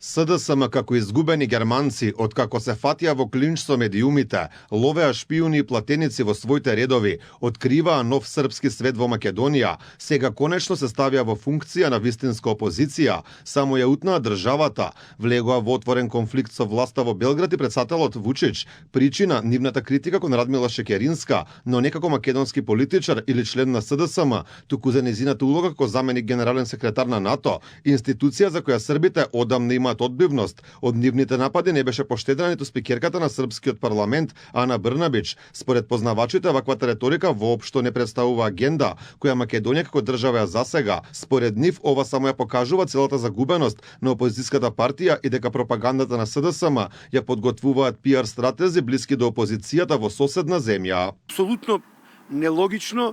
СДСМ како изгубени германци, откако се фатија во клинч со медиумите, ловеа шпиуни и платеници во своите редови, откриваа нов српски свет во Македонија, сега конечно се ставија во функција на вистинска опозиција, само ја утнаа државата, влегоа во отворен конфликт со власта во Белград и председателот Вучич, причина нивната критика кон Радмила Шекеринска, но не како македонски политичар или член на СДСМ, туку за незината улога како заменик генерален секретар на НАТО, институција за која србите одамна имаат одбивност. Од нивните напади не беше поштедена ниту спикерката на српскиот парламент Ана Брнабич. Според познавачите, ваквата реторика воопшто не представува агенда која Македонија како држава ја засега. Според нив, ова само ја покажува целата загубеност на опозицијската партија и дека пропагандата на СДСМ ја подготвуваат пиар стратези блиски до опозицијата во соседна земја. Апсолутно нелогично,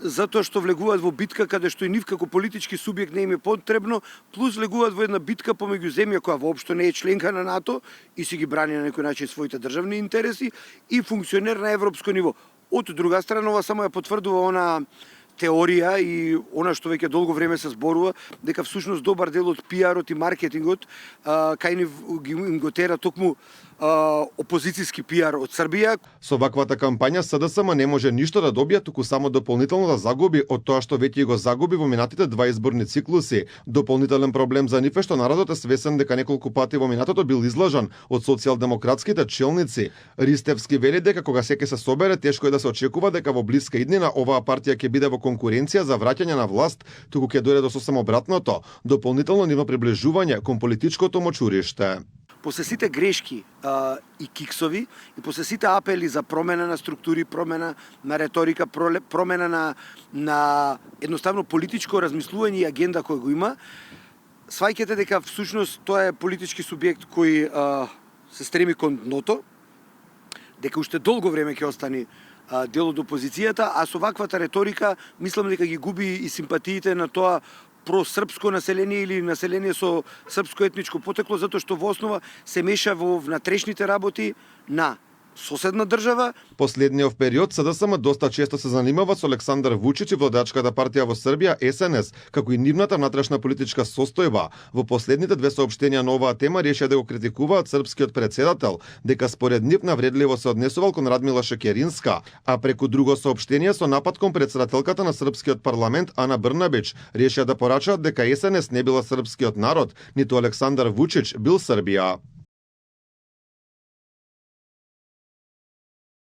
затоа што влегуваат во битка каде што и нив како политички субјект не им е потребно, плюс влегуваат во една битка помеѓу земја која воопшто не е членка на НАТО и си ги брани на некој начин своите државни интереси и функционер на европско ниво. Од друга страна, ова само ја потврдува она теорија и она што веќе долго време се зборува, дека всушност добар дел од пиарот и маркетингот кај нив им го тера токму опозицијски пиар од Србија. Со ваквата кампања СДСМ не може ништо да добие, туку само дополнително да загуби од тоа што веќе го загуби во минатите два изборни циклуси. Дополнителен проблем за нив е што народот е свесен дека неколку пати во минатото бил излажан од социјалдемократските челници. Ристевски вели дека кога секој се собере, тешко е да се очекува дека во блиска иднина оваа партија ќе биде во конкуренција за враќање на власт, туку ќе дојде до сосема обратното, дополнително нивно приближување кон политичкото мочуриште. После сите грешки и киксови и после сите апели за промена на структури, промена на реторика, промена на едноставно политичко размислување и агенда која го има, сваќате дека всушност тоа е политички субјект кој се стреми кон дното, дека уште долго време ќе остане дел од опозицијата, а со ваквата реторика мислам дека ги губи и симпатиите на тоа просрпско население или население со српско етничко потекло, затоа што во основа се меша во внатрешните работи на соседна држава. Последниот период СДСМ доста често се занимава со Александар Вучич и владачката партија во Србија СНС, како и нивната внатрешна политичка состојба. Во последните две соопштенија на оваа тема решија да го критикуваат српскиот председател, дека според нив навредливо се однесувал кон Радмила Шекеринска, а преку друго соопштение со напад кон председателката на српскиот парламент Ана Брнабич решија да порачаат дека СНС не била српскиот народ, ниту Александар Вучич бил Србија.